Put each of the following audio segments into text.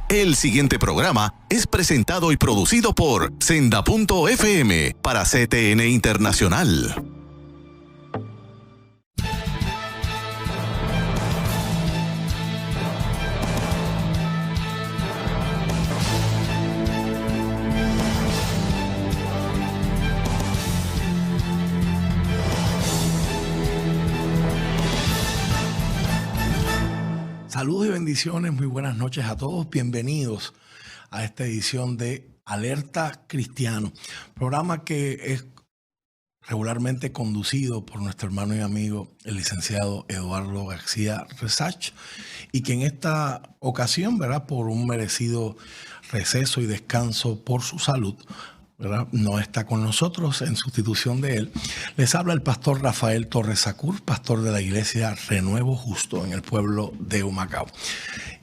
El siguiente programa es presentado y producido por Senda.fm para CTN Internacional. Saludos y bendiciones, muy buenas noches a todos, bienvenidos a esta edición de Alerta Cristiano, programa que es regularmente conducido por nuestro hermano y amigo, el licenciado Eduardo García Resach, y que en esta ocasión, ¿verdad?, por un merecido receso y descanso por su salud, ¿verdad?, no está con nosotros. En sustitución de él, les habla el pastor Rafael Torres Sacur, pastor de la iglesia Renuevo Justo en el pueblo de Humacao.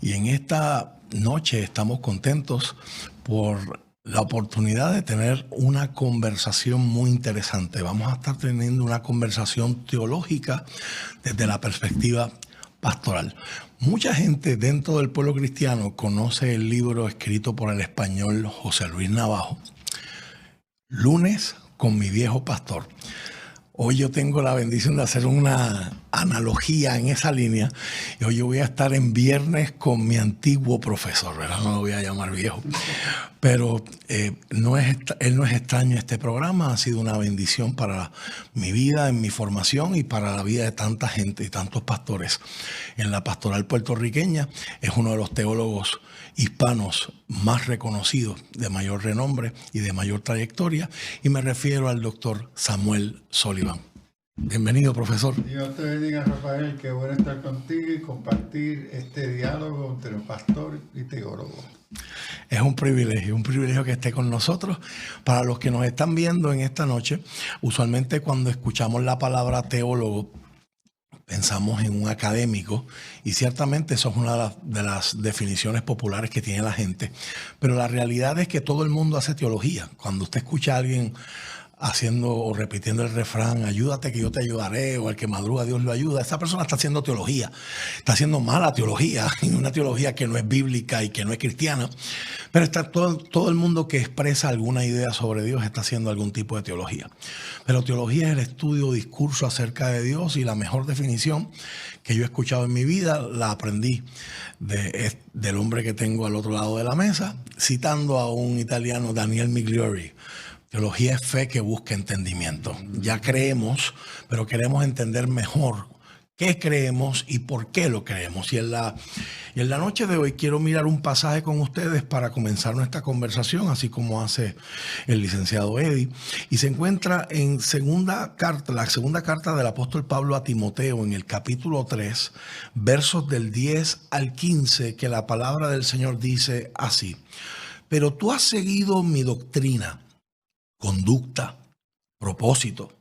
Y en esta noche estamos contentos por la oportunidad de tener una conversación muy interesante. Vamos a estar teniendo una conversación teológica desde la perspectiva pastoral. Mucha gente dentro del pueblo cristiano conoce el libro escrito por el español José Luis Navajo, Lunes con mi viejo pastor. Hoy yo tengo la bendición de hacer una analogía en esa línea. Y hoy yo voy a estar en viernes con mi antiguo profesor, ¿verdad? No lo voy a llamar viejo. Pero él no es extraño a este programa. Ha sido una bendición para mi vida, en mi formación y para la vida de tanta gente y tantos pastores en la pastoral puertorriqueña. Es uno de los teólogos hispanos más reconocidos, de mayor renombre y de mayor trayectoria, y me refiero al doctor Samuel Sullivan. Bienvenido, profesor. Dios te bendiga, Rafael, qué bueno estar contigo y compartir este diálogo entre un pastor y teólogo. Es un privilegio que esté con nosotros. Para los que nos están viendo en esta noche, usualmente cuando escuchamos la palabra teólogo, pensamos en un académico, y ciertamente eso es una de las definiciones populares que tiene la gente, pero la realidad es que todo el mundo hace teología. Cuando usted escucha a alguien haciendo o repitiendo el refrán, ayúdate que yo te ayudaré, o el que madruga Dios lo ayuda, esa persona está haciendo teología, está haciendo mala teología, y una teología que no es bíblica y que no es cristiana, pero está todo el mundo que expresa alguna idea sobre Dios está haciendo algún tipo de teología. Pero teología es el estudio o discurso acerca de Dios, y la mejor definición que yo he escuchado en mi vida la aprendí del hombre que tengo al otro lado de la mesa, citando a un italiano, Daniel Migliori. Teología es fe que busca entendimiento. Ya creemos, pero queremos entender mejor qué creemos y por qué lo creemos. Y en la noche de hoy quiero mirar un pasaje con ustedes para comenzar nuestra conversación, así como hace el licenciado Eddie. Y se encuentra en la segunda carta del apóstol Pablo a Timoteo, en el capítulo 3, versos del 10 al 15, que la palabra del Señor dice así: pero tú has seguido mi doctrina, conducta, propósito,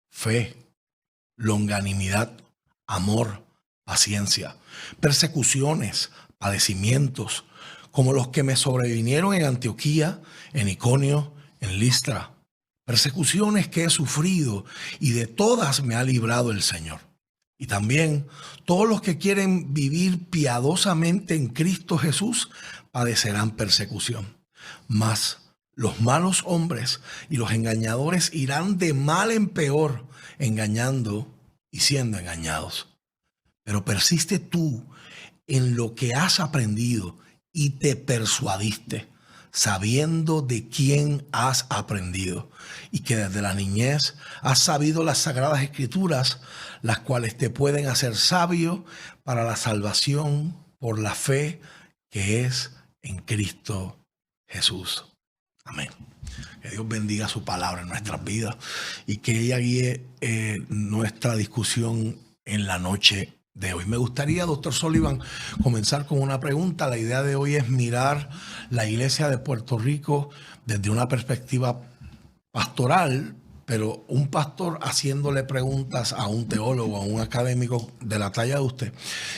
fe, longanimidad, amor, paciencia, persecuciones, padecimientos, como los que me sobrevinieron en Antioquía, en Iconio, en Listra, persecuciones que he sufrido, y de todas me ha librado el Señor. Y también todos los que quieren vivir piadosamente en Cristo Jesús padecerán persecución. Mas los malos hombres y los engañadores irán de mal en peor, engañando y siendo engañados. Pero persiste tú en lo que has aprendido y te persuadiste, sabiendo de quién has aprendido, y que desde la niñez has sabido las sagradas escrituras, las cuales te pueden hacer sabio para la salvación por la fe que es en Cristo Jesús. Amén. Que Dios bendiga su palabra en nuestras vidas y que ella guíe nuestra discusión en la noche de hoy. Me gustaría, doctor Sullivan, comenzar con una pregunta. La idea de hoy es mirar la iglesia de Puerto Rico desde una perspectiva pastoral, pero un pastor haciéndole preguntas a un teólogo, a un académico de la talla de usted.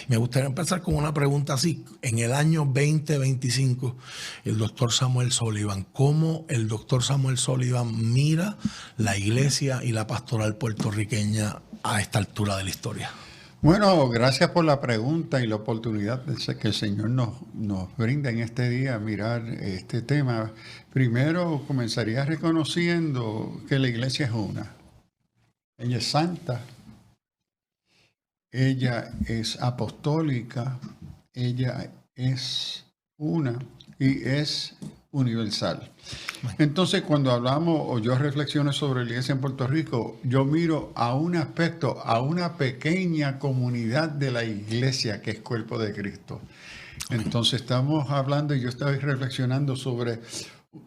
Me gustaría empezar con una pregunta así. En el año 2025, el doctor Samuel Sullivan, ¿cómo el doctor Samuel Sullivan mira la iglesia y la pastoral puertorriqueña a esta altura de la historia? Bueno, gracias por la pregunta y la oportunidad que el Señor nos brinda en este día a mirar este tema. Primero, comenzaría reconociendo que la iglesia es una. Ella es santa, ella es apostólica, ella es una y es universal. Entonces, cuando hablamos o yo reflexiono sobre la iglesia en Puerto Rico, yo miro a un aspecto, a una pequeña comunidad de la iglesia que es cuerpo de Cristo. Entonces, estamos hablando y yo estoy reflexionando sobre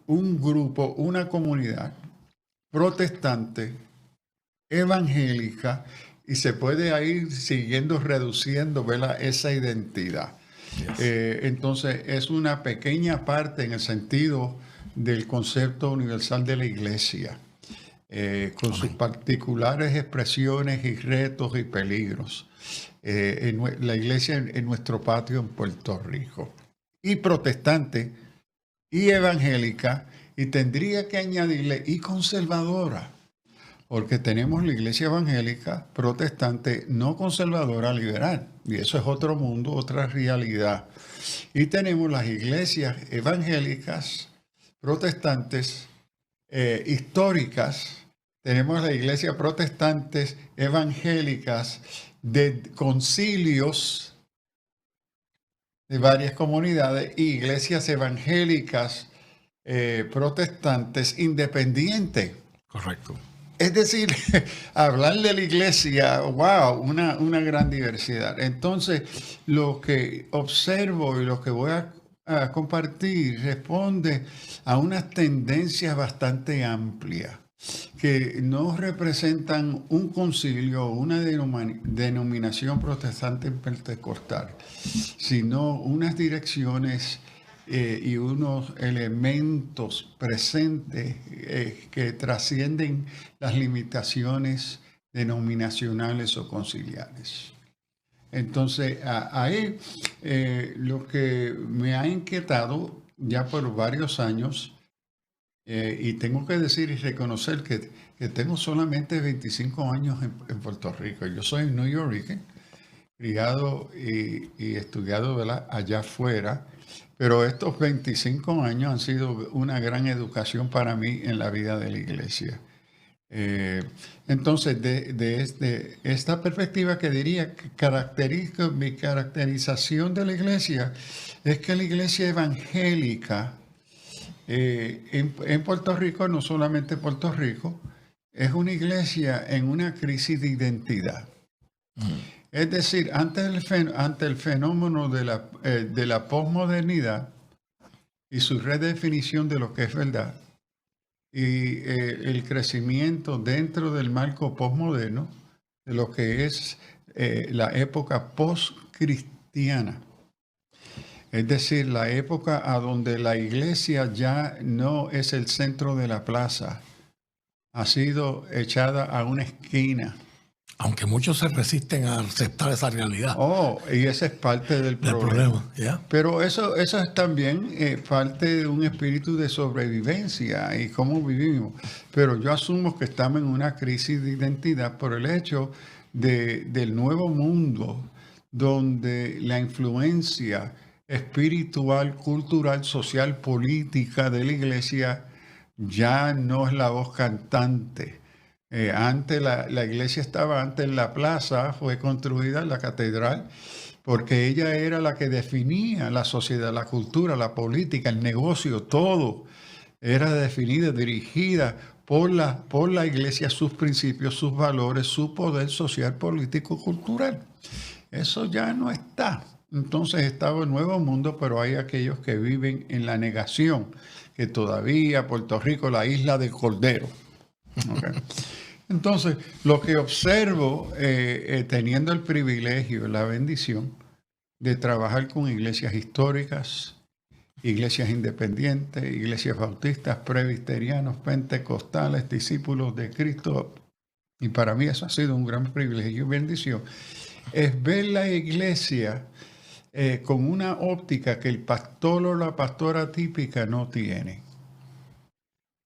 un grupo, una comunidad protestante, evangélica, y se puede ir siguiendo reduciendo, ¿verdad?, esa identidad. Entonces, es una pequeña parte en el sentido del concepto universal de la iglesia, con sus particulares expresiones y retos y peligros. La iglesia en nuestro patio en Puerto Rico. Y protestante, y evangélica, y tendría que añadirle, y conservadora. Porque tenemos la iglesia evangélica, protestante, no conservadora, liberal. Y eso es otro mundo, otra realidad. Y tenemos las iglesias evangélicas, protestantes, históricas. Tenemos las iglesias protestantes, evangélicas, de concilios de varias comunidades, y iglesias evangélicas, protestantes, independientes. Correcto. Es decir, hablar de la iglesia, wow, una gran diversidad. Entonces, lo que observo y lo que voy a compartir responde a unas tendencias bastante amplias que no representan un concilio o una denominación protestante pentecostal, sino unas direcciones y unos elementos presentes que trascienden las limitaciones denominacionales o conciliares. Entonces, ahí lo que me ha inquietado ya por varios años, y tengo que decir y reconocer que tengo solamente 25 años en Puerto Rico. Yo soy New Yorker, criado y estudiado, ¿verdad?, allá afuera. Pero estos 25 años han sido una gran educación para mí en la vida de la iglesia. Entonces, desde esta perspectiva que diría que mi caracterización de la iglesia es que la iglesia evangélica en Puerto Rico, no solamente Puerto Rico, es una iglesia en una crisis de identidad. Es decir, ante el fenómeno de la posmodernidad y su redefinición de lo que es verdad, y el crecimiento dentro del marco posmoderno de lo que es la época postcristiana. Es decir, la época a donde la iglesia ya no es el centro de la plaza, ha sido echada a una esquina. Aunque muchos se resisten a aceptar esa realidad. Y esa es parte del problema. ¿Yeah? Pero eso es también parte de un espíritu de sobrevivencia y cómo vivimos. Pero yo asumo que estamos en una crisis de identidad por el hecho del nuevo mundo, donde la influencia espiritual, cultural, social, política de la iglesia ya no es la voz cantante. Antes la iglesia estaba antes en la plaza, fue construida en la catedral, porque ella era la que definía la sociedad, la cultura, la política, el negocio, todo era definida, dirigida por la iglesia, sus principios, sus valores, su poder social, político, cultural. Eso ya no está. Entonces estaba el nuevo mundo, pero hay aquellos que viven en la negación, que todavía Puerto Rico, la isla del Cordero. Okay. Entonces, lo que observo, teniendo el privilegio, la bendición de trabajar con iglesias históricas, iglesias independientes, iglesias bautistas, presbiterianos, pentecostales, discípulos de Cristo, y para mí eso ha sido un gran privilegio y bendición, es ver la iglesia con una óptica que el pastor o la pastora típica no tiene.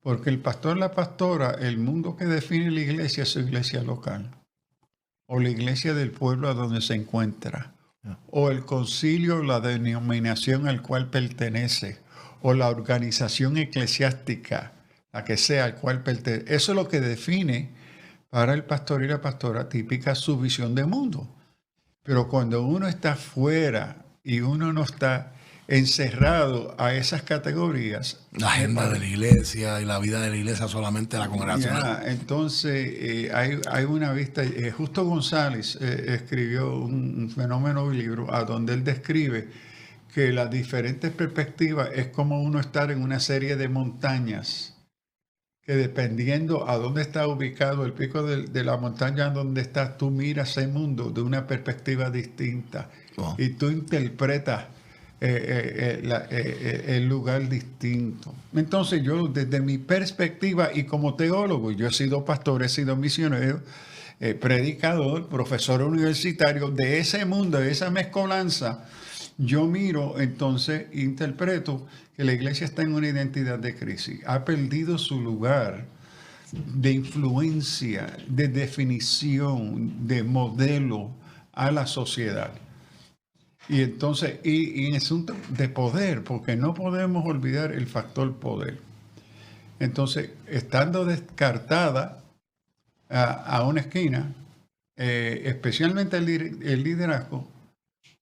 Porque el pastor, la pastora, el mundo que define la iglesia es su iglesia local. o la iglesia del pueblo a donde se encuentra, o el concilio, la denominación al cual pertenece, o la organización eclesiástica, la que sea al cual pertenece. Eso es lo que define para el pastor y la pastora típica su visión de mundo. Pero cuando uno está fuera y uno no está encerrado a esas categorías, la agenda de la iglesia y la vida de la iglesia solamente la congregación. Entonces hay una vista. Justo González escribió un fenómeno libro a donde él describe que las diferentes perspectivas es como uno estar en una serie de montañas, que dependiendo a dónde está ubicado el pico de la montaña donde estás, tú miras el mundo de una perspectiva distinta. Wow. Y tú interpretas el lugar distinto. Entonces yo, desde mi perspectiva y como teólogo, yo he sido pastor, he sido misionero, predicador, profesor universitario, de ese mundo, de esa mezcolanza, yo miro, entonces interpreto que la iglesia está en una identidad de crisis. Ha perdido su lugar de influencia, de definición, de modelo a la sociedad. Y entonces, y en asunto de poder, porque no podemos olvidar el factor poder. Entonces, estando descartada a una esquina, especialmente el liderazgo,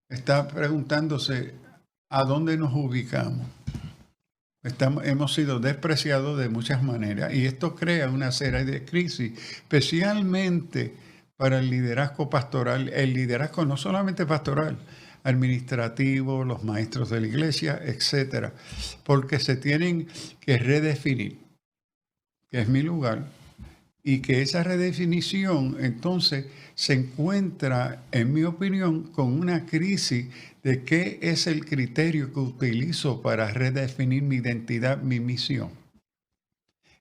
está preguntándose a dónde nos ubicamos. Hemos sido despreciados de muchas maneras y esto crea una serie de crisis, especialmente para el liderazgo pastoral, el liderazgo no solamente pastoral, administrativo, los maestros de la iglesia, etcétera, porque se tienen que redefinir, que es mi lugar, y que esa redefinición entonces se encuentra, en mi opinión, con una crisis de qué es el criterio que utilizo para redefinir mi identidad, mi misión.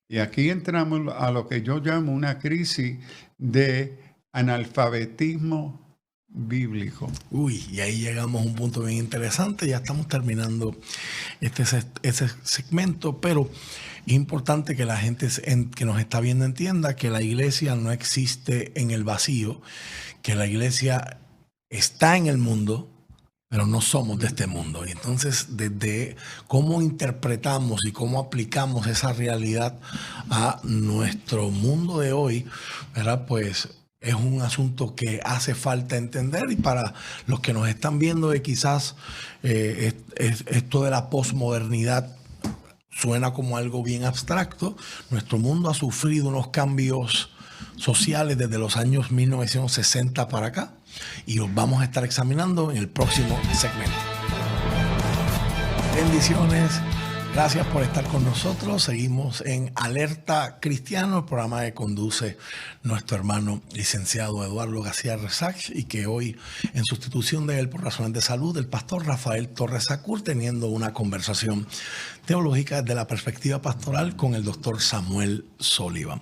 Y aquí entramos a lo que yo llamo una crisis de analfabetismo bíblico. Y ahí llegamos a un punto bien interesante. Ya estamos terminando ese segmento, pero es importante que la gente que nos está viendo entienda que la iglesia no existe en el vacío, que la iglesia está en el mundo, pero no somos de este mundo. Y entonces, desde cómo interpretamos y cómo aplicamos esa realidad a nuestro mundo de hoy, ¿verdad? Pues es un asunto que hace falta entender, y para los que nos están viendo de quizás esto de la posmodernidad suena como algo bien abstracto. Nuestro mundo ha sufrido unos cambios sociales desde los años 1960 para acá y los vamos a estar examinando en el próximo segmento. Bendiciones. Gracias por estar con nosotros. Seguimos en Alerta Cristiano, el programa que conduce nuestro hermano licenciado Eduardo García Resach, y que hoy, en sustitución de él por razones de salud, el pastor Rafael Torres Sacur, teniendo una conversación teológica desde la perspectiva pastoral con el doctor Samuel Sullivan.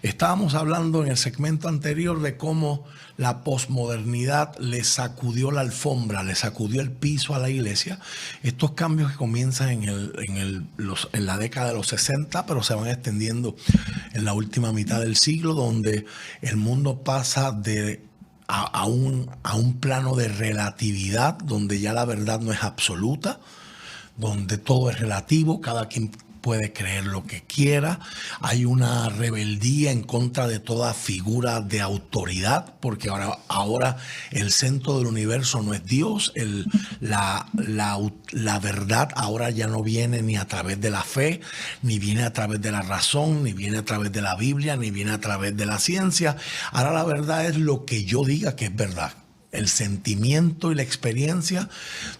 Estábamos hablando en el segmento anterior de cómo la posmodernidad le sacudió la alfombra, le sacudió el piso a la iglesia. Estos cambios que comienzan en la década de los 60, pero se van extendiendo en la última mitad del siglo, donde el mundo pasa a un plano de relatividad, donde ya la verdad no es absoluta, donde todo es relativo, cada quien puede creer lo que quiera. Hay una rebeldía en contra de toda figura de autoridad, porque ahora el centro del universo no es Dios. La verdad ahora ya no viene ni a través de la fe, ni viene a través de la razón, ni viene a través de la Biblia, ni viene a través de la ciencia. Ahora la verdad es lo que yo diga que es verdad. El sentimiento y la experiencia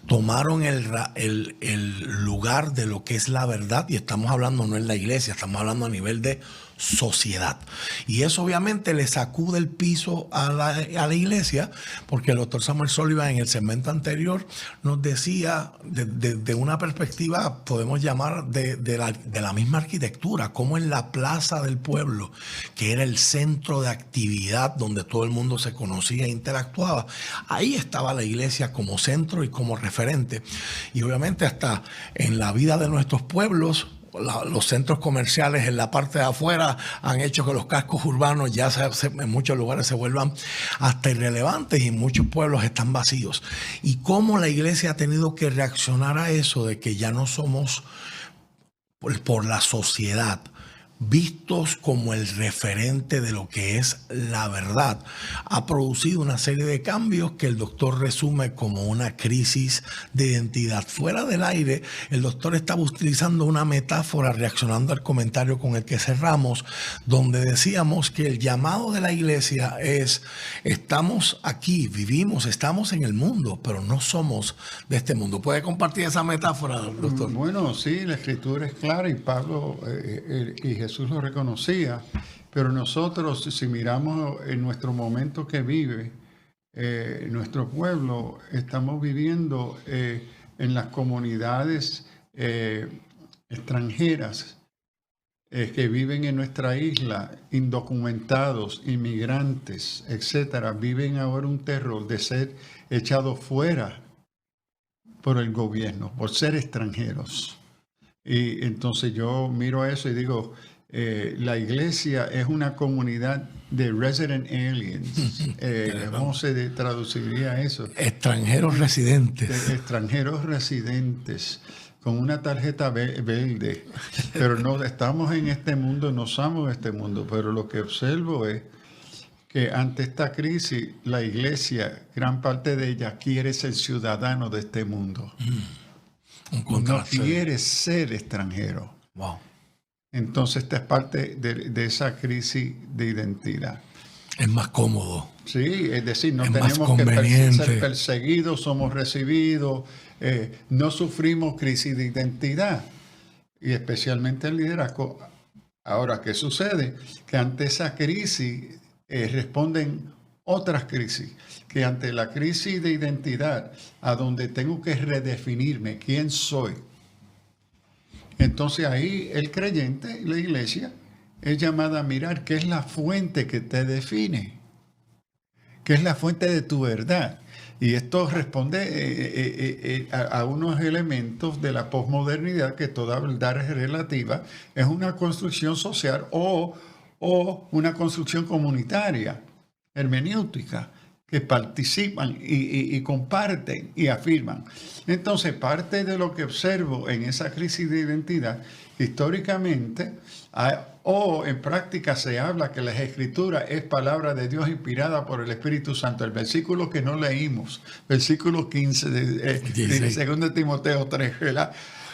tomaron el lugar de lo que es la verdad, y estamos hablando no en la iglesia, estamos hablando a nivel de sociedad. Y eso obviamente le sacude el piso a la iglesia, porque el doctor Samuel Sullivan en el segmento anterior nos decía, de una perspectiva, podemos llamar de la misma arquitectura, como en la plaza del pueblo, que era el centro de actividad donde todo el mundo se conocía e interactuaba, ahí estaba la iglesia como centro y como referente. Y obviamente hasta en la vida de nuestros pueblos, los centros comerciales en la parte de afuera han hecho que los cascos urbanos ya en muchos lugares se vuelvan hasta irrelevantes y muchos pueblos están vacíos. Y cómo la iglesia ha tenido que reaccionar a eso de que ya no somos por la sociedad vistos como el referente de lo que es la verdad, ha producido una serie de cambios que el doctor resume como una crisis de identidad. Fuera del aire, el doctor estaba utilizando una metáfora reaccionando al comentario con el que cerramos, donde decíamos que el llamado de la iglesia es: estamos aquí, vivimos, estamos en el mundo, pero no somos de este mundo. ¿Puede compartir esa metáfora, doctor? Bueno, sí, la escritura es clara y Pablo y Jesús lo reconocía, pero nosotros, si miramos en nuestro momento que vive nuestro pueblo, estamos viviendo en las comunidades extranjeras que viven en nuestra isla, indocumentados, inmigrantes, etcétera, viven ahora un terror de ser echados fuera por el gobierno, por ser extranjeros. Y entonces yo miro eso y digo, la iglesia es una comunidad de resident aliens. ¿Cómo se traduciría eso? Extranjeros residentes. De extranjeros residentes, con una tarjeta verde. Pero no estamos en este mundo, no somos este mundo. Pero lo que observo es que ante esta crisis, la iglesia, gran parte de ella, quiere ser ciudadano de este mundo. No quiere ser extranjero. Wow. Entonces, esta es parte de esa crisis de identidad. Es más cómodo. Sí, es decir, no es tenemos que ser perseguidos, somos recibidos, no sufrimos crisis de identidad, y especialmente el liderazgo. Ahora, ¿qué sucede? Que ante esa crisis responden otras crisis, que ante la crisis de identidad, a donde tengo que redefinirme quién soy. Entonces ahí el creyente, la iglesia, es llamada a mirar qué es la fuente que te define, qué es la fuente de tu verdad. Y esto responde a unos elementos de la posmodernidad, que toda verdad es relativa, es una construcción social o una construcción comunitaria, hermenéutica, que participan y comparten y afirman. Entonces, parte de lo que observo en esa crisis de identidad, históricamente o en práctica se habla que las Escrituras es palabra de Dios inspirada por el Espíritu Santo. El versículo que no leímos, versículo 15 de 2 Timoteo 3, ¿verdad?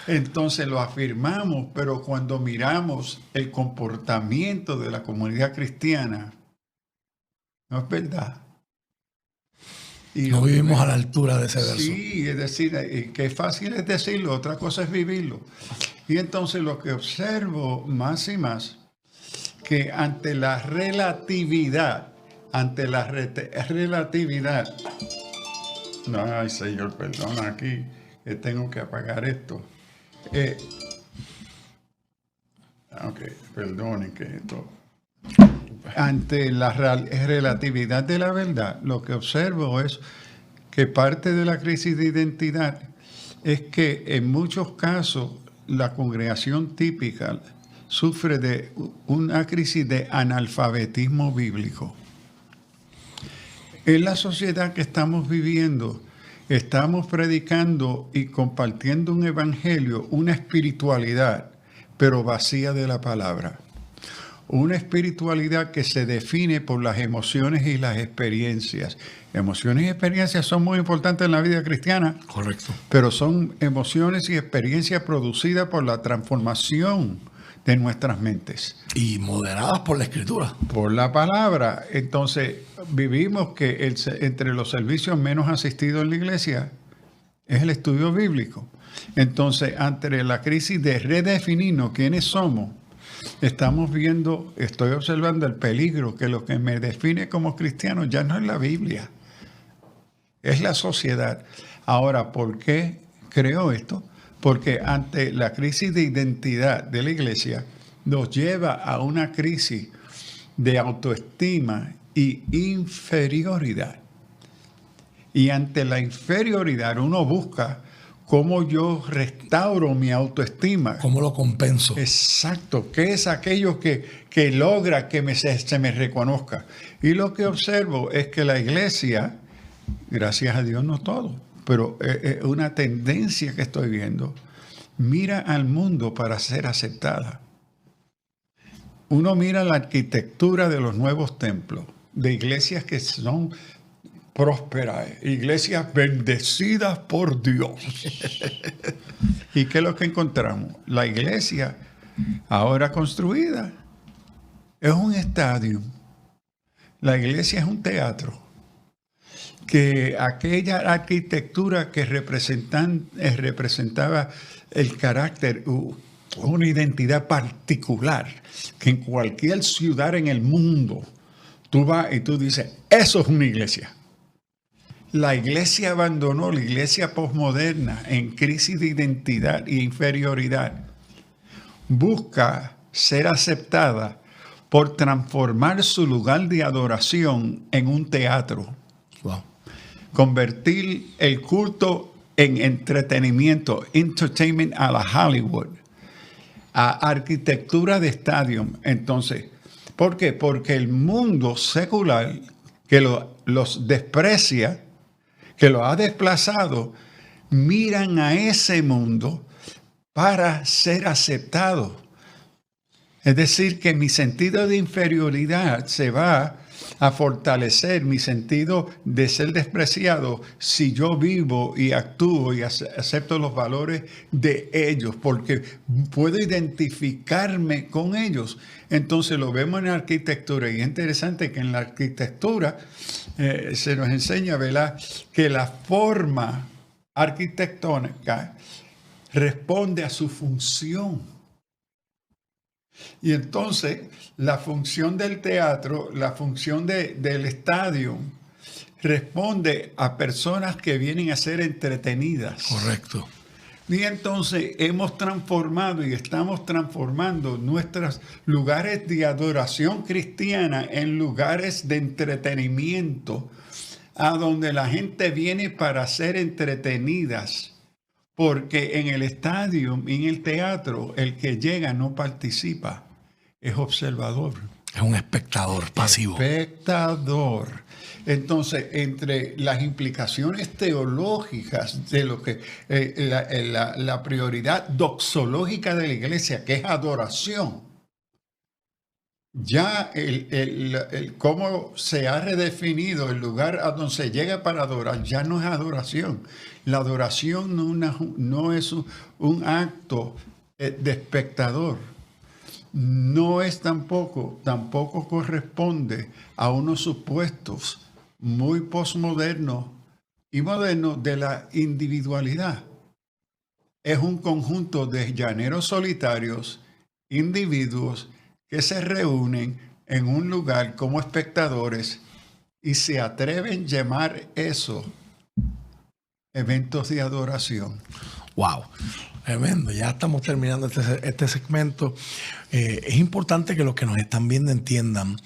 Entonces lo afirmamos, pero cuando miramos el comportamiento de la comunidad cristiana, no es verdad. Y no vivimos a la altura de ese verso. Sí, es decir, que fácil es decirlo, otra cosa es vivirlo. Y entonces lo que observo más y más, que ante la relatividad, no, ay Señor, perdona aquí, que tengo que apagar esto. Ok, perdonen que esto... Ante la relatividad de la verdad, lo que observo es que parte de la crisis de identidad es que en muchos casos la congregación típica sufre de una crisis de analfabetismo bíblico. En la sociedad que estamos viviendo, estamos predicando y compartiendo un evangelio, una espiritualidad, pero vacía de la palabra. Una espiritualidad que se define por las emociones y las experiencias. Emociones y experiencias son muy importantes en la vida cristiana. Correcto. Pero son emociones y experiencias producidas por la transformación de nuestras mentes. Y moderadas por la Escritura. Por la palabra. Entonces, vivimos que entre los servicios menos asistidos en la iglesia es el estudio bíblico. Entonces, ante la crisis de redefinirnos quiénes somos, estoy observando el peligro que lo que me define como cristiano ya no es la Biblia, es la sociedad. Ahora, ¿por qué creo esto? Porque ante la crisis de identidad de la iglesia nos lleva a una crisis de autoestima y inferioridad. Y ante la inferioridad uno busca ¿Cómo yo restauro mi autoestima? ¿Cómo lo compenso? Exacto. ¿Qué es aquello que logra que se me reconozca? Y lo que observo es que la iglesia, gracias a Dios no todo, pero es una tendencia que estoy viendo, mira al mundo para ser aceptada. Uno mira la arquitectura de los nuevos templos, de iglesias que son prósperas, iglesias bendecidas por Dios. ¿Y qué es lo que encontramos? La iglesia, ahora construida, es un estadio. La iglesia es un teatro. Que aquella arquitectura que representaba el carácter, una identidad particular, que en cualquier ciudad en el mundo tú vas y tú dices, eso es una iglesia. La iglesia abandonó, la iglesia posmoderna, en crisis de identidad e inferioridad, busca ser aceptada por transformar su lugar de adoración en un teatro. Wow. Convertir el culto en entretenimiento, entertainment a la Hollywood, a arquitectura de estadio. Entonces, ¿por qué? Porque el mundo secular que los desprecia, que los ha desplazado, miran a ese mundo para ser aceptados. Es decir, que mi sentido de inferioridad se va a fortalecer, mi sentido de ser despreciado, si yo vivo y actúo y acepto los valores de ellos, porque puedo identificarme con ellos. Entonces lo vemos en la arquitectura, y es interesante que en la arquitectura se nos enseña, ¿verdad?, que la forma arquitectónica responde a su función. Y entonces la función del teatro, la función del estadio, responde a personas que vienen a ser entretenidas. Correcto. Y entonces hemos transformado y estamos transformando nuestros lugares de adoración cristiana en lugares de entretenimiento, a donde la gente viene para ser entretenidas. Porque en el estadio, en el teatro, el que llega no participa, es observador. Es un espectador pasivo. Espectador. Entonces, entre las implicaciones teológicas de lo que la prioridad doxológica de la iglesia, que es adoración, ya cómo se ha redefinido el lugar a donde se llega para adorar, ya no es adoración. La adoración no es un acto de espectador. No es tampoco corresponde a unos supuestos muy posmodernos y modernos de la individualidad. Es un conjunto de llaneros solitarios, individuos que se reúnen en un lugar como espectadores y se atreven a llamar eso eventos de adoración. Wow, tremendo. Ya estamos terminando este segmento. Es importante que los que nos están viendo entiendan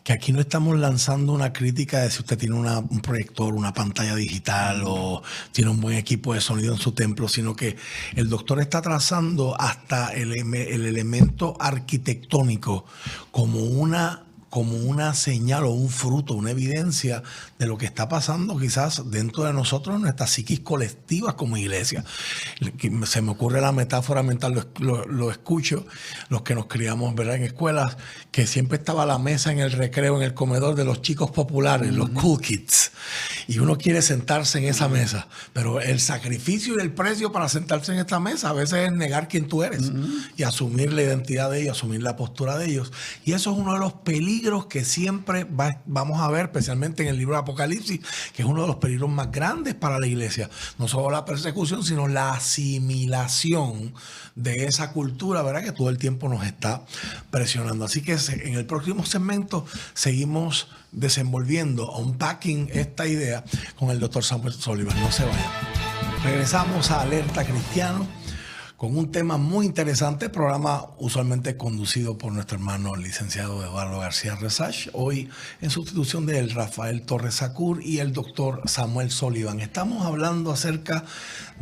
que aquí no estamos lanzando una crítica de si usted tiene un proyector, una pantalla digital o tiene un buen equipo de sonido en su templo, sino que el doctor está trazando hasta el elemento arquitectónico como una señal o un fruto, una evidencia de lo que está pasando quizás dentro de nosotros, en nuestras psiquis colectivas como iglesia. Se me ocurre la metáfora mental, lo escucho, los que nos criamos, ¿verdad?, en escuelas, que siempre estaba la mesa en el recreo, en el comedor de los chicos populares, los cool kids, y uno quiere sentarse en esa mesa, pero el sacrificio y el precio para sentarse en esta mesa a veces es negar quién tú eres y asumir la identidad de ellos, asumir la postura de ellos, y eso es uno de los peligros que siempre vamos a ver, especialmente en el libro de Apocalipsis, que es uno de los peligros más grandes para la iglesia. No solo la persecución, sino la asimilación de esa cultura, ¿verdad?, que todo el tiempo nos está presionando. Así que en el próximo segmento seguimos desenvolviendo, unpacking esta idea con el doctor Samuel Sullivan. No se vayan. Regresamos a Alerta Cristiano con un tema muy interesante, programa usualmente conducido por nuestro hermano el licenciado Eduardo García Resach, hoy en sustitución de Rafael Torres Sacur y el doctor Samuel Sullivan. Estamos hablando acerca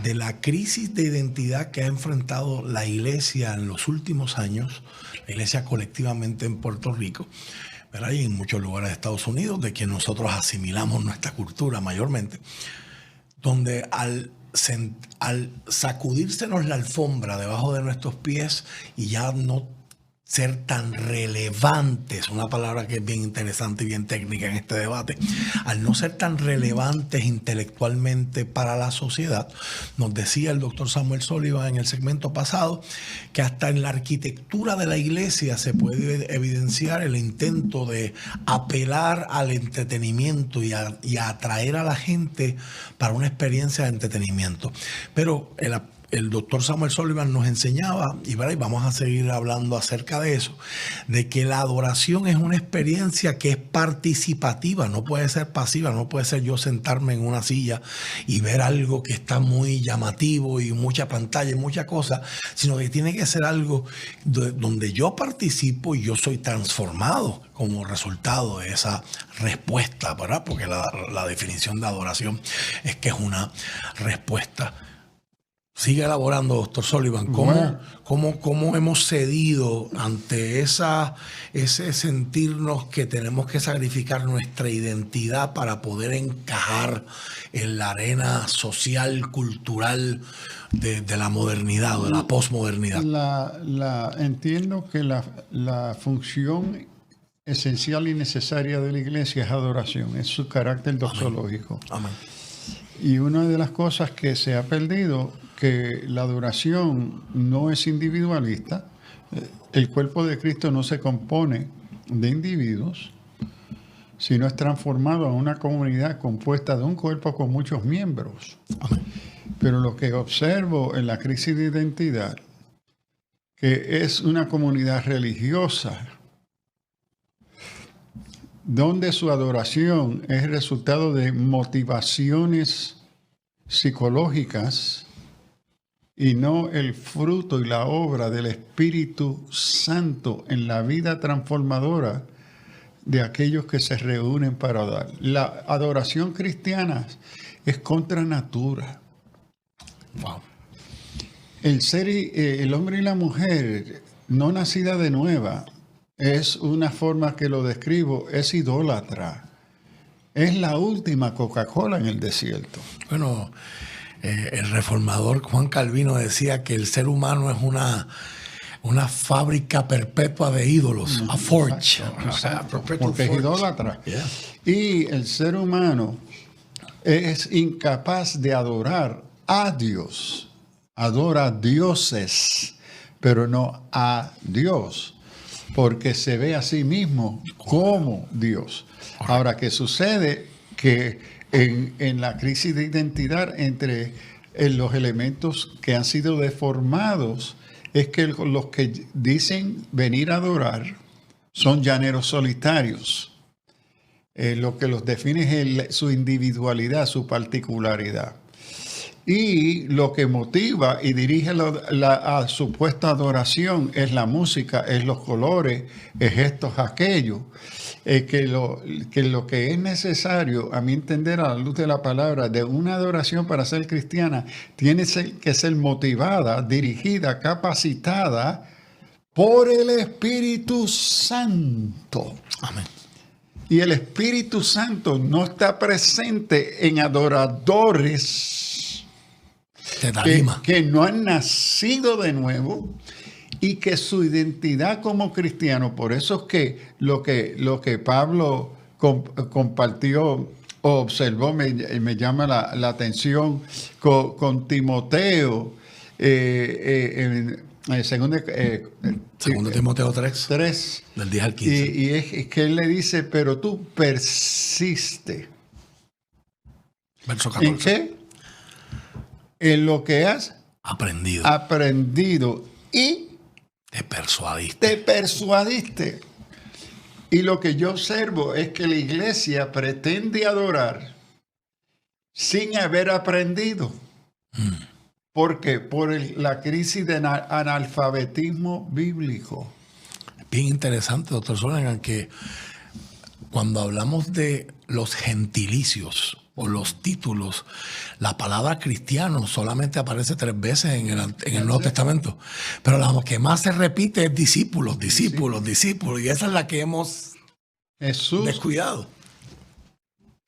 de la crisis de identidad que ha enfrentado la iglesia en los últimos años, la iglesia colectivamente en Puerto Rico, ¿verdad? Y en muchos lugares de Estados Unidos, de que nosotros asimilamos nuestra cultura mayormente, donde al sacudírsenos la alfombra debajo de nuestros pies y ya no ser tan relevantes, una palabra que es bien interesante y bien técnica en este debate, al no ser tan relevantes intelectualmente para la sociedad, nos decía el doctor Samuel Sullivan en el segmento pasado que hasta en la arquitectura de la iglesia se puede evidenciar el intento de apelar al entretenimiento y a atraer a la gente para una experiencia de entretenimiento. Pero el doctor Samuel Sullivan nos enseñaba, y vamos a seguir hablando acerca de eso, de que la adoración es una experiencia que es participativa, no puede ser pasiva, no puede ser yo sentarme en una silla y ver algo que está muy llamativo y mucha pantalla y mucha cosa, sino que tiene que ser algo donde yo participo y yo soy transformado como resultado de esa respuesta, ¿verdad? Porque la definición de adoración es que es una respuesta. Sigue elaborando, doctor Sullivan, ¿cómo hemos cedido ante ese sentirnos que tenemos que sacrificar nuestra identidad para poder encajar en la arena social, cultural de la modernidad o de la posmodernidad? Entiendo que la función esencial y necesaria de la iglesia es adoración, es su carácter doxológico. Amén. Y una de las cosas que se ha perdido, que la adoración no es individualista. El cuerpo de Cristo no se compone de individuos, sino es transformado en una comunidad compuesta de un cuerpo con muchos miembros. Amén. Pero lo que observo en la crisis de identidad, que es una comunidad religiosa, donde su adoración es el resultado de motivaciones psicológicas y no el fruto y la obra del Espíritu Santo en la vida transformadora de aquellos que se reúnen para adorar. La adoración cristiana es contra natura. Wow. El hombre y la mujer no nacida de nueva es una forma que lo describo, es idólatra. Es la última Coca-Cola en el desierto. Bueno, el reformador Juan Calvino decía que el ser humano es una fábrica perpetua de ídolos, a forge. Exacto, porque es idólatra. Yeah. Y el ser humano es incapaz de adorar a Dios. Adora a dioses, pero no a Dios, porque se ve a sí mismo como Dios. Ahora, ¿qué sucede? Que en la crisis de identidad entre los elementos que han sido deformados es que los que dicen venir a adorar son llaneros solitarios. Lo que los define es su individualidad, su particularidad. Y lo que motiva y dirige a supuesta adoración es la música, es los colores, es esto, es aquello. Que lo que es necesario, a mi entender, a la luz de la palabra, de una adoración para ser cristiana, tiene que ser motivada, dirigida, capacitada por el Espíritu Santo. Amén. Y el Espíritu Santo no está presente en adoradores que no han nacido de nuevo y que su identidad como cristiano, por eso es que lo que Pablo compartió o observó me llama la atención con Timoteo en segundo Timoteo 3, del 10 al 15. Y es que él le dice, pero tú persiste. Verso 14. ¿En qué? En lo que has aprendido y te persuadiste. Y lo que yo observo es que la iglesia pretende adorar sin haber aprendido. ¿Por qué? Por la crisis de analfabetismo bíblico. Bien interesante, doctor Solana, que cuando hablamos de los gentilicios o los títulos, la palabra cristiano solamente aparece 3 veces en el Nuevo Testamento. Pero la que más se repite es discípulos. Y esa es la que hemos descuidado.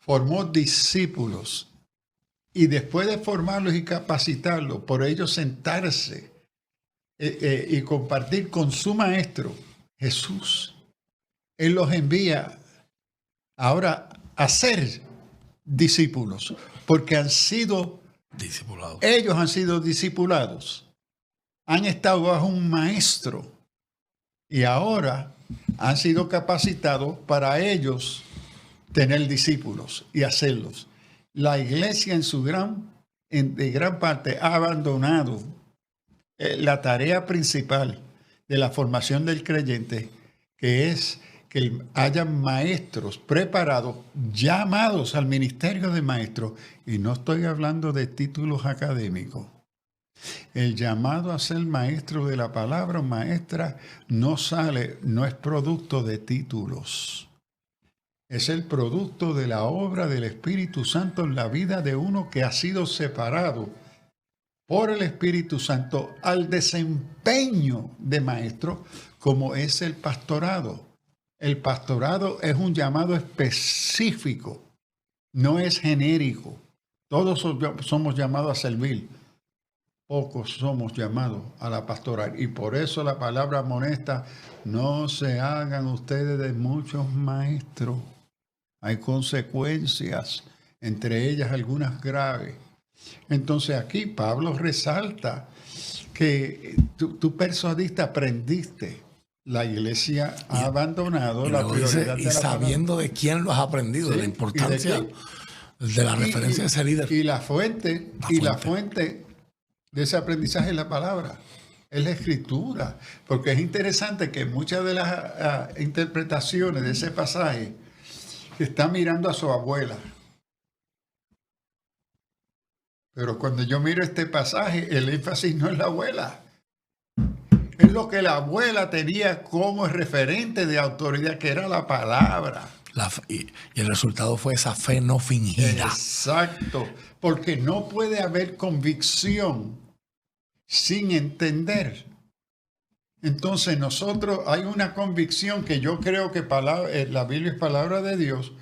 Formó discípulos. Y después de formarlos y capacitarlos, por ellos sentarse y compartir con su maestro, Jesús, Él los envía ahora a ser discípulos, porque ellos han sido discipulados, han estado bajo un maestro y ahora han sido capacitados para ellos tener discípulos y hacerlos. La iglesia de gran parte ha abandonado la tarea principal de la formación del creyente, que es que hayan maestros preparados, llamados al ministerio de maestros, y no estoy hablando de títulos académicos. El llamado a ser maestro de la palabra, maestra, no es producto de títulos. Es el producto de la obra del Espíritu Santo en la vida de uno que ha sido separado por el Espíritu Santo al desempeño de maestro, como es el pastorado. El pastorado es un llamado específico, no es genérico. Todos somos llamados a servir, pocos somos llamados a la pastoral. Y por eso la palabra amonesta: no se hagan ustedes de muchos maestros. Hay consecuencias, entre ellas algunas graves. Entonces aquí Pablo resalta que tú persuadiste, aprendiste. La iglesia ha abandonado la prioridad de la sabiendo palabra. De quién lo has aprendido, sí, de la importancia de la referencia de ese líder. Y la fuente de ese aprendizaje es la palabra, es la escritura. Porque es interesante que muchas de las interpretaciones de ese pasaje está mirando a su abuela. Pero cuando yo miro este pasaje, el énfasis no es la abuela. Es lo que la abuela tenía como referente de autoridad, que era la palabra. Y el resultado fue esa fe no fingida. Exacto. Porque no puede haber convicción sin entender. Entonces hay una convicción que yo creo que la Biblia es palabra de Dios,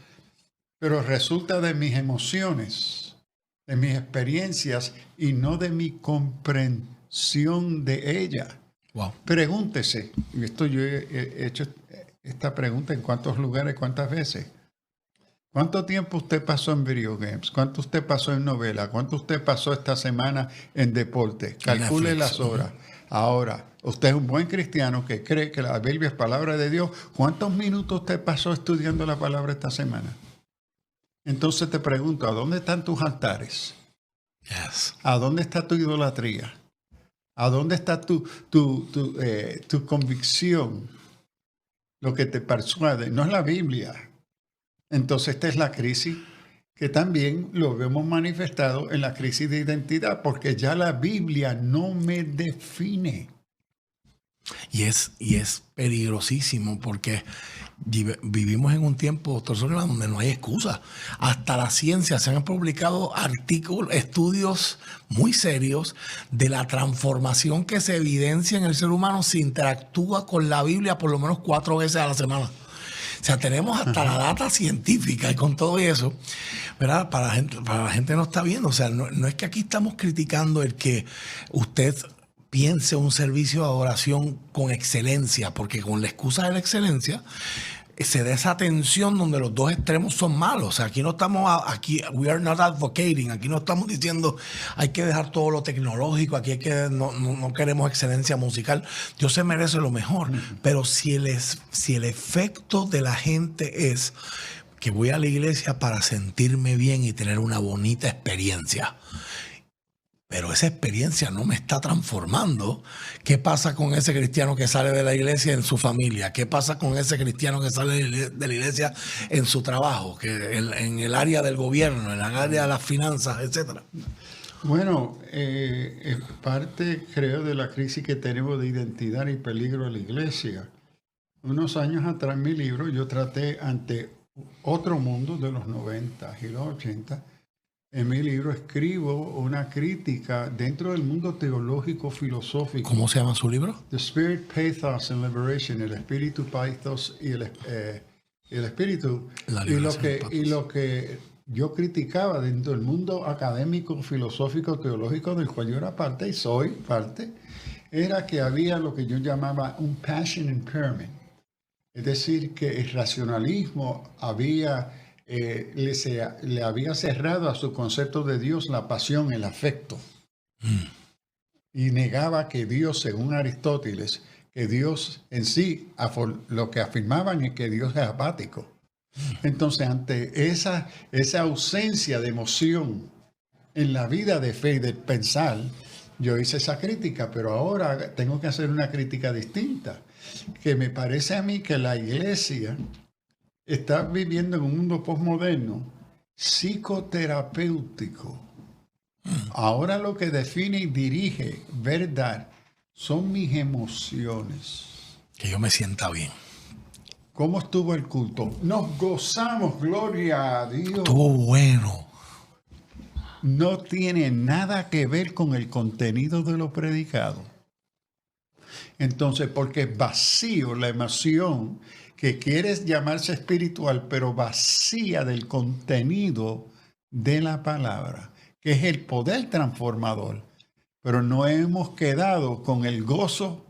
pero resulta de mis emociones, de mis experiencias y no de mi comprensión de ella. Wow. Pregúntese, y esto yo he hecho esta pregunta en cuántos lugares, cuántas veces. ¿Cuánto tiempo usted pasó en video games? ¿Cuánto usted pasó en novela? ¿Cuánto usted pasó esta semana en deporte? Calcule las horas. Ahora, usted es un buen cristiano que cree que la Biblia es palabra de Dios. ¿Cuántos minutos usted pasó estudiando la palabra esta semana? Entonces te pregunto, ¿a dónde están tus altares? Yes. ¿A dónde está tu idolatría? ¿A dónde está tu convicción? Lo que te persuade. No es la Biblia. Entonces esta es la crisis que también lo vemos manifestado en la crisis de identidad, porque ya la Biblia no me define. Y es peligrosísimo porque vivimos en un tiempo, doctor Solana, donde no hay excusa. Hasta la ciencia se han publicado artículos, estudios muy serios de la transformación que se evidencia en el ser humano si interactúa con la Biblia por lo menos 4 veces a la semana. O sea, tenemos hasta la data científica y con todo eso, ¿verdad? Para la gente no está viendo. O sea, no es que aquí estamos criticando el que usted piense un servicio de adoración con excelencia, porque con la excusa de la excelencia se da esa tensión donde los dos extremos son malos. O sea, aquí we are not advocating, aquí no estamos diciendo hay que dejar todo lo tecnológico, aquí no queremos excelencia musical. Dios se merece lo mejor, pero si el efecto de la gente es que voy a la iglesia para sentirme bien y tener una bonita experiencia, pero esa experiencia no me está transformando. ¿Qué pasa con ese cristiano que sale de la iglesia en su familia? ¿Qué pasa con ese cristiano que sale de la iglesia en su trabajo? En el área del gobierno, en el área de las finanzas, etcétera. Bueno, es parte, creo, de la crisis que tenemos de identidad y peligro de la iglesia. Unos años atrás en mi libro yo traté ante otro mundo de los 90 y los 80. En mi libro escribo una crítica dentro del mundo teológico filosófico. ¿Cómo se llama su libro? The Spirit, Pathos and Liberation, el espíritu, pathos y el espíritu. Y lo que yo criticaba dentro del mundo académico, filosófico, teológico, del cual yo era parte y soy parte, era que había lo que yo llamaba un passion impairment. Es decir, que el racionalismo le había cerrado a su concepto de Dios la pasión, el afecto. Y negaba que Dios, según Aristóteles, que Dios en sí, lo que afirmaban es que Dios es apático. Entonces, ante esa ausencia de emoción en la vida de fe y de pensar, yo hice esa crítica, pero ahora tengo que hacer una crítica distinta, que me parece a mí que la iglesia está viviendo en un mundo postmoderno psicoterapéutico. Ahora lo que define y dirige verdad son mis emociones. Que yo me sienta bien. ¿Cómo estuvo el culto? Nos gozamos, gloria a Dios. Estuvo bueno. No tiene nada que ver con el contenido de lo predicado. Entonces, porque es vacío la emoción que quieres llamarse espiritual, pero vacía del contenido de la palabra, que es el poder transformador. Pero no hemos quedado con el gozo,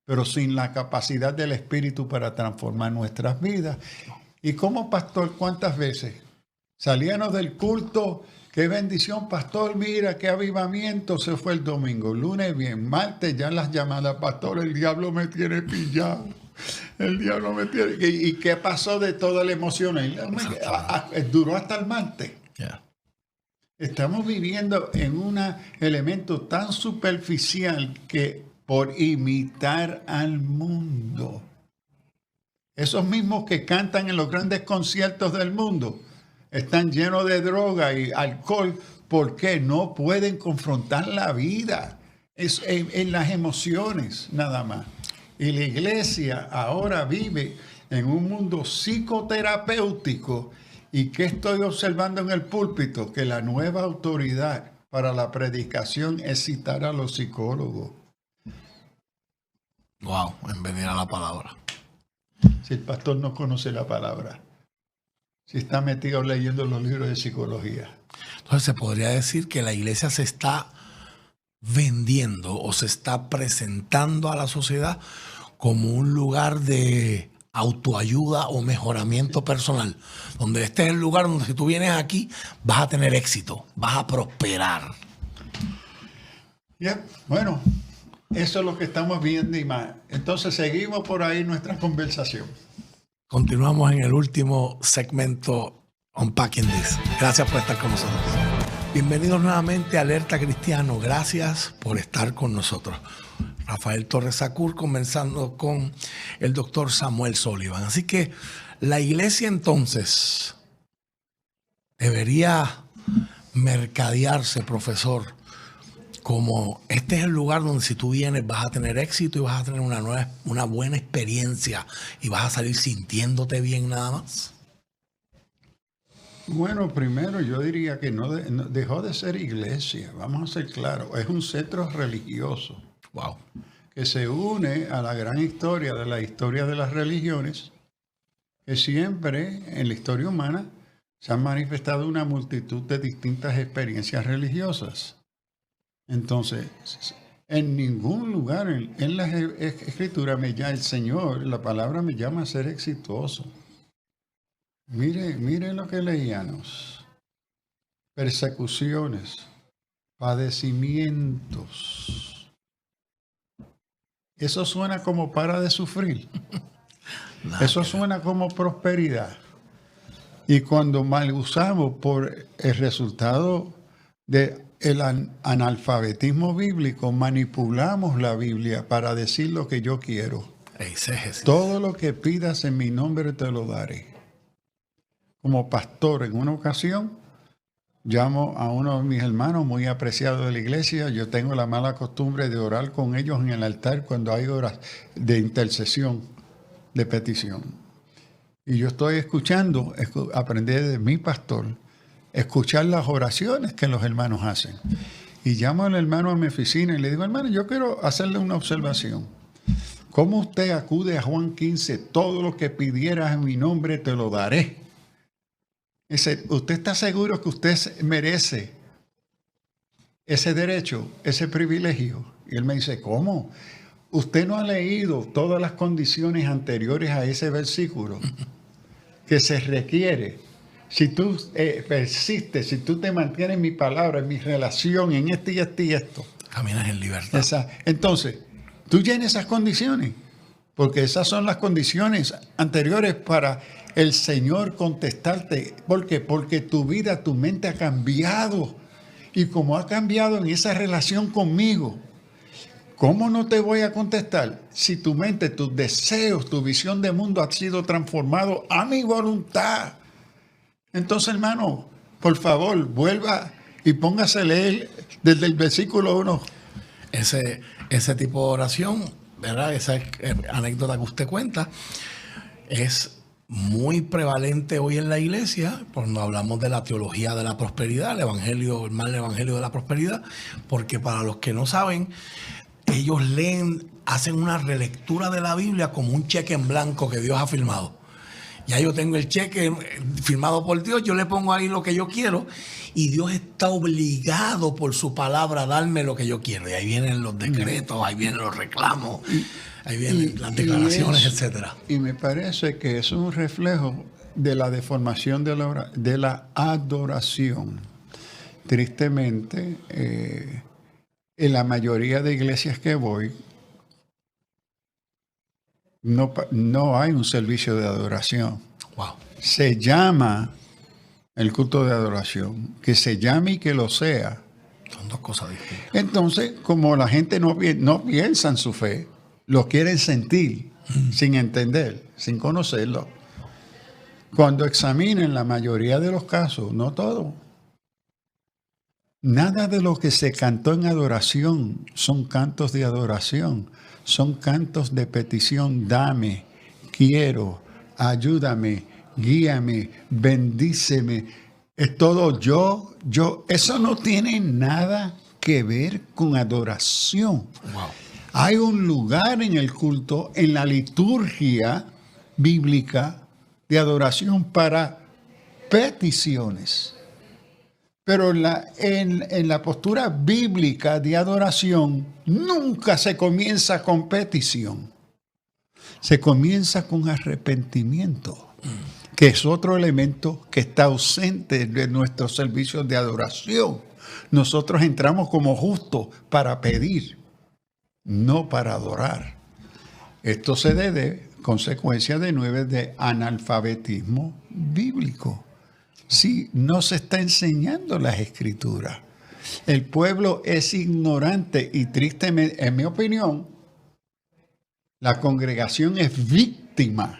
pero sin la capacidad del Espíritu para transformar nuestras vidas. Y como pastor, ¿cuántas veces salíamos del culto? ¡Qué bendición, pastor! Mira, qué avivamiento. Se fue el domingo, lunes bien, martes ya las llamadas, pastor, el diablo me tiene pillado. El diablo me tiene... ¿Y qué pasó de toda la emoción? Duró hasta el martes. Yeah. Estamos viviendo en un elemento tan superficial que por imitar al mundo. Esos mismos que cantan en los grandes conciertos del mundo están llenos de droga y alcohol porque no pueden confrontar la vida. Es en las emociones nada más. Y la iglesia ahora vive en un mundo psicoterapéutico. ¿Y qué estoy observando en el púlpito? Que la nueva autoridad para la predicación es citar a los psicólogos. Wow, en venir a la palabra. Si el pastor no conoce la palabra, si está metido leyendo los libros de psicología. Entonces se podría decir que la iglesia se está vendiendo o se está presentando a la sociedad como un lugar de autoayuda o mejoramiento personal, donde este es el lugar donde si tú vienes aquí vas a tener éxito, vas a prosperar. Bueno, eso es lo que estamos viendo y más. Entonces seguimos por ahí nuestra conversación. Continuamos en el último segmento Unpacking This. Gracias por estar con nosotros. Bienvenidos nuevamente a Alerta Cristiano. Gracias por estar con nosotros. Rafael Torres Sacur, comenzando con el doctor Samuel Sullivan. Así que la iglesia entonces debería mercadearse, profesor, como este es el lugar donde si tú vienes vas a tener éxito y vas a tener una buena experiencia y vas a salir sintiéndote bien nada más. Bueno, primero yo diría que no dejó de ser iglesia, vamos a ser claros, es un centro religioso. Wow. Que se une a la gran historia de las religiones, que siempre en la historia humana se han manifestado una multitud de distintas experiencias religiosas. Entonces, en ningún lugar en la escritura el Señor, la palabra me llama a ser exitoso. Mire lo que leíamos. Persecuciones, padecimientos. Eso suena como para de sufrir. Eso suena como prosperidad. Y cuando mal usamos por el resultado del analfabetismo bíblico, manipulamos la Biblia para decir lo que yo quiero. Todo lo que pidas en mi nombre te lo daré. Como pastor, en una ocasión, llamo a uno de mis hermanos muy apreciados de la iglesia. Yo tengo la mala costumbre de orar con ellos en el altar cuando hay horas de intercesión, de petición. Y yo estoy escuchando, aprendí de mi pastor, escuchar las oraciones que los hermanos hacen. Y llamo al hermano a mi oficina y le digo, hermano, yo quiero hacerle una observación. ¿Cómo usted acude a Juan 15? Todo lo que pidieras en mi nombre te lo daré. Dice, ¿usted está seguro que usted merece ese derecho, ese privilegio? Y él me dice, ¿cómo? ¿Usted no ha leído todas las condiciones anteriores a ese versículo que se requiere? Si tú persistes, si tú te mantienes en mi palabra, en mi relación, en esto y esto y esto. Caminas en libertad. Entonces, tú llenas esas condiciones, porque esas son las condiciones anteriores para el Señor contestarte. ¿Por qué? Porque tu vida, tu mente ha cambiado. Y como ha cambiado en esa relación conmigo, ¿cómo no te voy a contestar si tu mente, tus deseos, tu visión de mundo ha sido transformado a mi voluntad? Entonces, hermano, por favor, vuelva y póngase a leer desde el versículo 1. Ese tipo de oración, ¿verdad? Esa anécdota que usted cuenta es muy prevalente hoy en la iglesia, cuando hablamos de la teología de la prosperidad, el mal evangelio de la prosperidad, porque para los que no saben, ellos hacen una relectura de la Biblia como un cheque en blanco que Dios ha firmado. Ya yo tengo el cheque firmado por Dios, yo le pongo ahí lo que yo quiero y Dios está obligado por su palabra a darme lo que yo quiero. Y ahí vienen los decretos, ahí vienen los reclamos, ahí vienen las declaraciones, etcétera. Y me parece que es un reflejo de la deformación de la adoración. Tristemente, en la mayoría de iglesias que voy, no hay un servicio de adoración. Wow. Se llama el culto de adoración, que se llame y que lo sea. Son dos cosas distintas. Entonces, como la gente no piensa en su fe, lo quieren sentir, sin entender, sin conocerlo. Cuando examinen la mayoría de los casos, no todo, nada de lo que se cantó en adoración son cantos de adoración. Son cantos de petición. Dame, quiero, ayúdame, guíame, bendíceme. Es todo yo. Eso no tiene nada que ver con adoración. Wow. Hay un lugar en el culto, en la liturgia bíblica de adoración para peticiones. Pero en la postura bíblica de adoración nunca se comienza con petición. Se comienza con arrepentimiento, que es otro elemento que está ausente de nuestros servicios de adoración. Nosotros entramos como justos para pedir, no para adorar. Esto se debe, consecuencia de 9, de analfabetismo bíblico. Sí, no se está enseñando las escrituras. El pueblo es ignorante y tristemente, en mi opinión, la congregación es víctima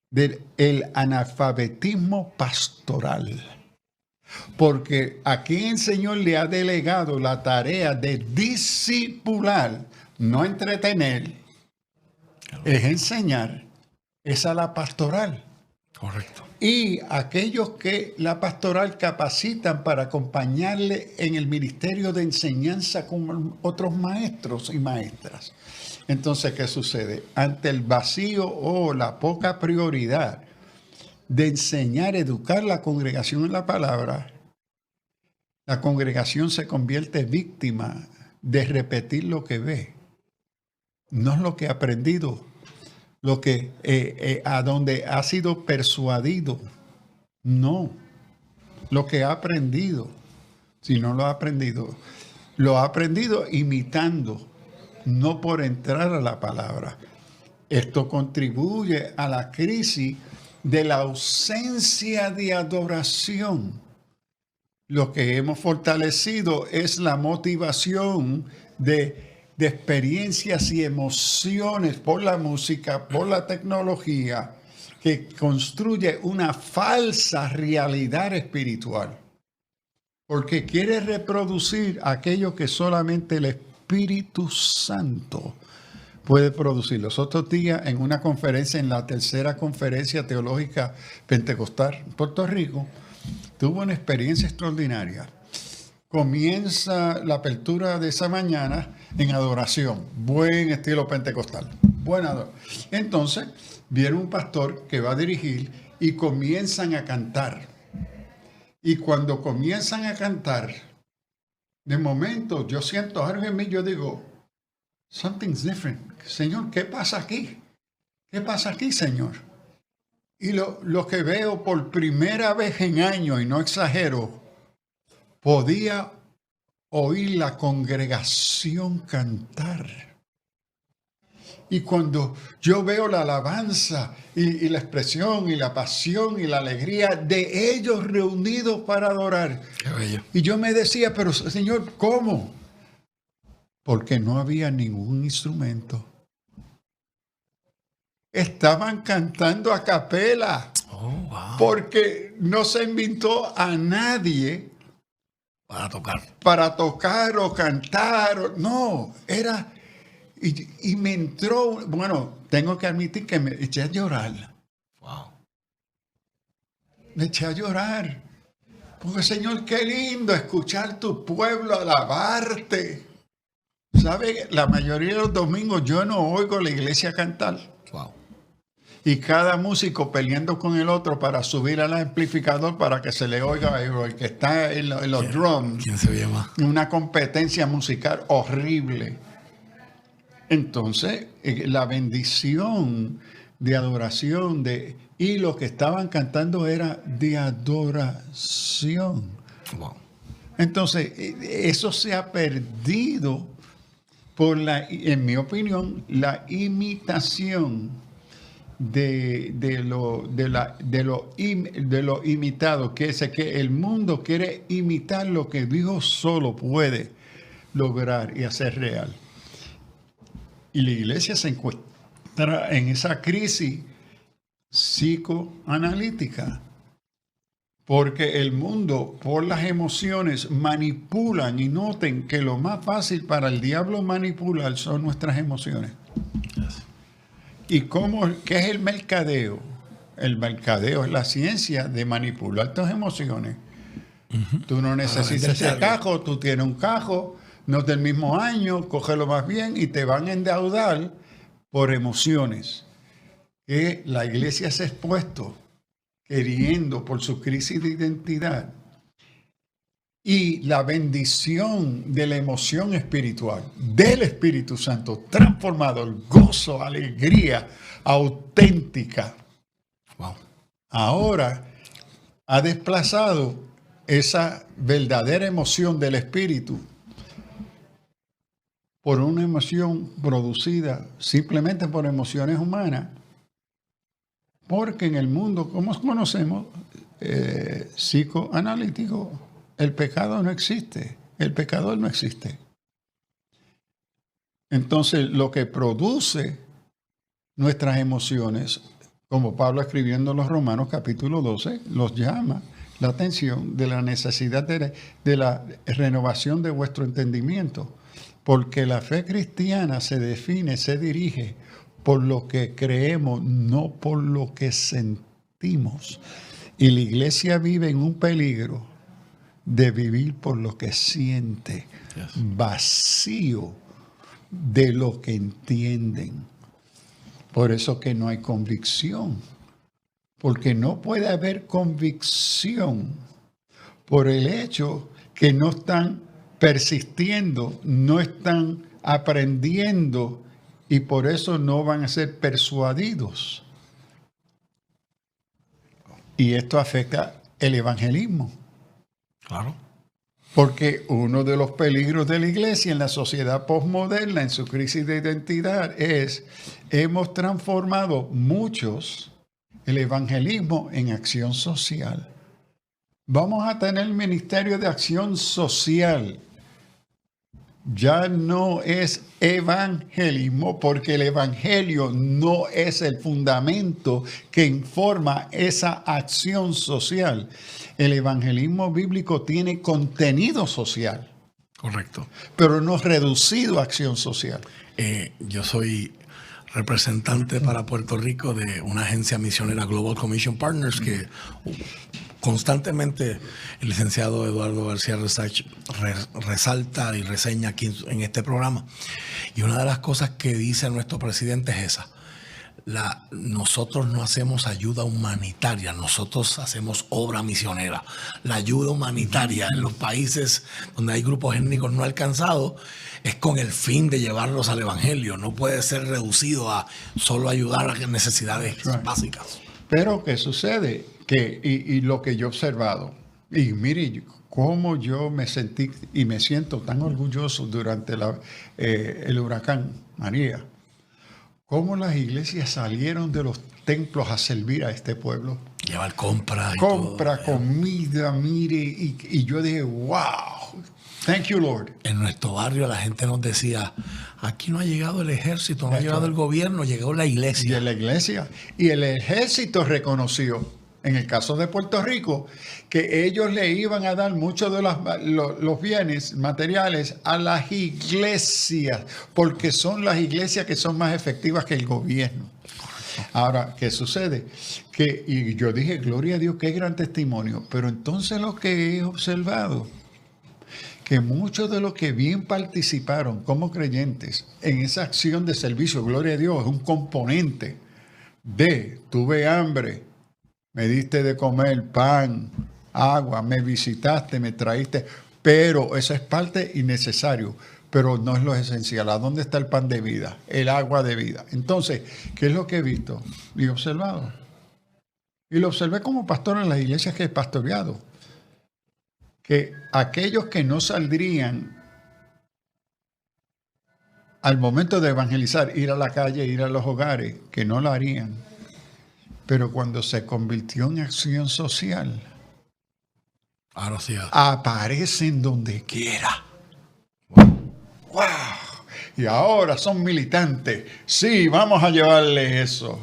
del analfabetismo pastoral. Porque a quien el Señor le ha delegado la tarea de discipular, no entretener, es enseñar, es a la pastoral. Correcto. Y aquellos que la pastoral capacitan para acompañarle en el ministerio de enseñanza con otros maestros y maestras. Entonces, ¿qué sucede? Ante el vacío o la poca prioridad de enseñar, educar la congregación en la palabra, la congregación se convierte víctima de repetir lo que ve. No es lo que ha aprendido, lo que a donde ha sido persuadido. No, lo que ha aprendido. Si no lo ha aprendido imitando, no por entrar a la palabra. Esto contribuye a la crisis de la ausencia de adoración. Lo que hemos fortalecido es la motivación de experiencias y emociones por la música, por la tecnología, que construye una falsa realidad espiritual. porque quiere reproducir aquello que solamente el Espíritu Santo puede producir. Los otros días, en una conferencia, en la tercera conferencia teológica pentecostal en Puerto Rico, tuve una experiencia extraordinaria. Comienza la apertura de esa mañana en adoración, buen estilo pentecostal, buena adoración. Entonces, viene un pastor que va a dirigir y comienzan a cantar. Y cuando comienzan a cantar, de momento yo siento algo en mí, yo digo, something's different. Señor, ¿qué pasa aquí? ¿Qué pasa aquí, Señor? Y lo que veo por primera vez en años, y no exagero, podía oír la congregación cantar. Y cuando yo veo la alabanza y la expresión y la pasión y la alegría de ellos reunidos para adorar. Qué bello. Y yo me decía, pero Señor, ¿cómo? Porque no había ningún instrumento. Estaban cantando a capela. Oh, wow. Porque no se invitó a nadie para tocar o cantar. No, era... Y me entró, bueno, tengo que admitir que me eché a llorar. Wow. Me eché a llorar. Porque, Señor, qué lindo escuchar tu pueblo alabarte. ¿Sabe? La mayoría de los domingos yo no oigo la iglesia cantar. Wow. Y cada músico peleando con el otro para subir al amplificador para que se le oiga el que está en los drums. ¿Quién se oye más? Una competencia musical horrible. Entonces, la bendición de adoración y lo que estaban cantando era de adoración. Wow. Entonces, eso se ha perdido por en mi opinión, la imitación de lo imitado, que es que el mundo quiere imitar lo que Dios solo puede lograr y hacer real. Y la iglesia se encuentra en esa crisis psicoanalítica, porque el mundo, por las emociones, manipulan, y noten que lo más fácil para el diablo manipular son nuestras emociones. ¿Y qué es el mercadeo? El mercadeo es la ciencia de manipular tus emociones. Uh-huh. Tú no necesitas ese cajo, tú tienes un cajo, no es del mismo año, cógelo más bien y te van a endeudar por emociones. Que la iglesia se ha expuesto queriendo por su crisis de identidad y la bendición de la emoción espiritual del Espíritu Santo transformado, el gozo, alegría auténtica. Wow. Ahora ha desplazado esa verdadera emoción del Espíritu por una emoción producida simplemente por emociones humanas, porque en el mundo, como conocemos, psicoanalítico, el pecado no existe, el pecador no existe. Entonces, lo que produce nuestras emociones, como Pablo escribiendo en los Romanos capítulo 12, los llama la atención de la necesidad de la renovación de vuestro entendimiento. Porque la fe cristiana se define, se dirige por lo que creemos, no por lo que sentimos. Y la iglesia vive en un peligro de vivir por lo que siente, vacío de lo que entienden. Por eso que no hay convicción. Porque no puede haber convicción por el hecho que no están persistiendo, no están aprendiendo y por eso no van a ser persuadidos. Y esto afecta el evangelismo. Claro. Porque uno de los peligros de la iglesia en la sociedad posmoderna, en su crisis de identidad, hemos transformado muchos el evangelismo en acción social. Vamos a tener el Ministerio de Acción Social. ya no es evangelismo, porque el evangelio no es el fundamento que informa esa acción social. El evangelismo bíblico tiene contenido social. Correcto. Pero no reducido a acción social. Yo soy representante para Puerto Rico de una agencia misionera, Global Commission Partners, que constantemente el licenciado Eduardo García Resach resalta y reseña aquí en este programa. Y una de las cosas que dice nuestro presidente es esa. Nosotros no hacemos ayuda humanitaria, nosotros hacemos obra misionera. La ayuda humanitaria en los países donde hay grupos étnicos no alcanzados es con el fin de llevarlos al evangelio. No puede ser reducido a solo ayudar a las necesidades básicas. Pero ¿qué sucede? Y lo que yo he observado, y mire cómo yo me sentí y me siento tan orgulloso durante el huracán María, cómo las iglesias salieron de los templos a servir a este pueblo. Llevar compra, comida, mire, y yo dije, wow, thank you, Lord. En nuestro barrio la gente nos decía, aquí no ha llegado el ejército, no ha llegado el gobierno, llegó la iglesia. Y el ejército reconoció, en el caso de Puerto Rico, que ellos le iban a dar muchos de los bienes materiales a las iglesias, porque son las iglesias que son más efectivas que el gobierno. Ahora, ¿qué sucede? Y yo dije, gloria a Dios, qué gran testimonio. Pero entonces lo que he observado, que muchos de los que bien participaron como creyentes en esa acción de servicio, gloria a Dios, es un componente de tuve hambre, me diste de comer pan, agua, me visitaste, me traíste, pero eso es parte innecesario, pero no es lo esencial. ¿A dónde está el pan de vida? El agua de vida. Entonces, ¿qué es lo que he visto y he observado? Y lo observé como pastor en las iglesias que he pastoreado. Que aquellos que no saldrían al momento de evangelizar, ir a la calle, ir a los hogares, que no lo harían. Pero cuando se convirtió en acción social, ahora sí, aparecen donde quiera. ¡Wow! Y ahora son militantes. Sí, vamos a llevarles eso.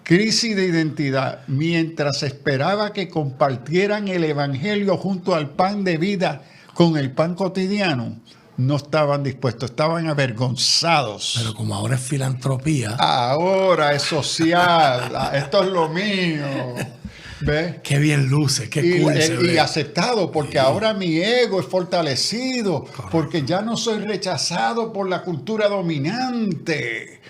Crisis de identidad. Mientras esperaba que compartieran el evangelio junto al pan de vida con el pan cotidiano, no estaban dispuestos, estaban avergonzados. Pero como ahora es filantropía. Ahora es social. Esto es lo mío. ¿Ves? Qué bien luce, qué cool se ve. Y aceptado, porque ahora mi ego es fortalecido. Correcto. Porque ya no soy rechazado por la cultura dominante.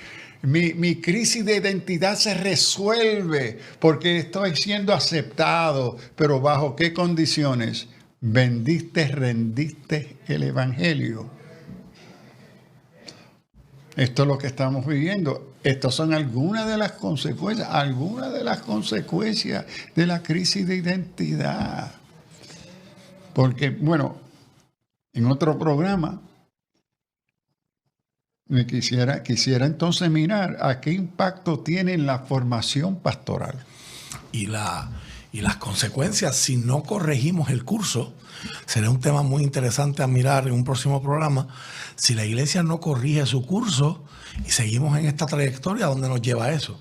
Mi crisis de identidad se resuelve porque estoy siendo aceptado. Pero ¿bajo qué condiciones? Rendiste el evangelio. Esto es lo que estamos viviendo. Estas son algunas de las consecuencias de la crisis de identidad. Porque, bueno, en otro programa me quisiera entonces mirar a qué impacto tiene la formación pastoral. Y las consecuencias, si no corregimos el curso, será un tema muy interesante a mirar en un próximo programa. Si la iglesia no corrige su curso y seguimos en esta trayectoria, ¿a dónde nos lleva eso?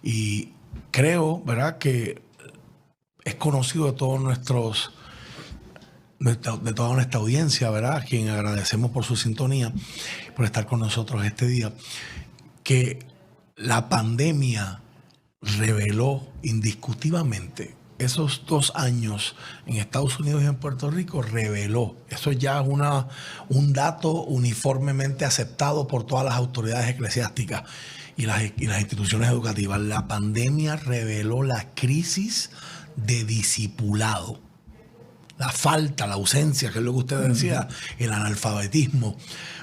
Y creo, ¿verdad?, que es conocido de todos de toda nuestra audiencia, ¿verdad?, a quien agradecemos por su sintonía, por estar con nosotros este día, que la pandemia reveló indiscutiblemente esos 2 años en Estados Unidos y en Puerto Rico, reveló. Eso ya es un dato uniformemente aceptado por todas las autoridades eclesiásticas y las instituciones educativas. La pandemia reveló la crisis de discipulado. La falta, la ausencia, que es lo que usted decía, el analfabetismo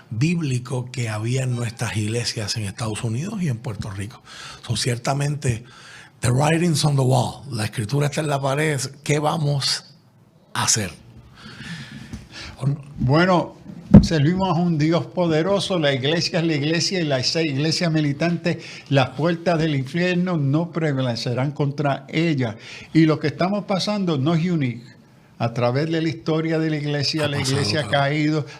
bíblico que había en nuestras iglesias en Estados Unidos y en Puerto Rico. Ciertamente, the writing's on the wall. La escritura está en la pared. ¿Qué vamos a hacer? Bueno, servimos a un Dios poderoso. La iglesia es la iglesia y las 6 iglesias militantes, las puertas del infierno no prevalecerán contra ella. Y lo que estamos pasando no es unique. A través de la historia de la iglesia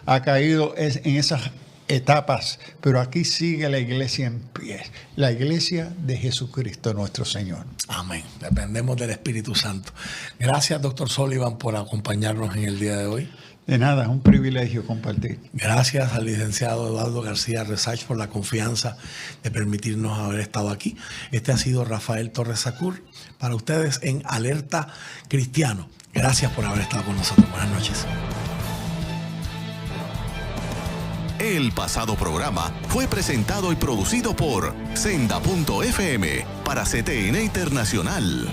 ha caído en esas etapas, pero aquí sigue la iglesia en pie, la iglesia de Jesucristo nuestro Señor. Amén. Dependemos del Espíritu Santo. Gracias, Dr. Sullivan, por acompañarnos en el día de hoy. De nada, es un privilegio compartir. Gracias al licenciado Eduardo García Resach por la confianza de permitirnos haber estado aquí. Este ha sido Rafael Torres Sacur para ustedes en Alerta Cristiano. Gracias por haber estado con nosotros. Buenas noches. El pasado programa fue presentado y producido por Senda.fm para CTN Internacional.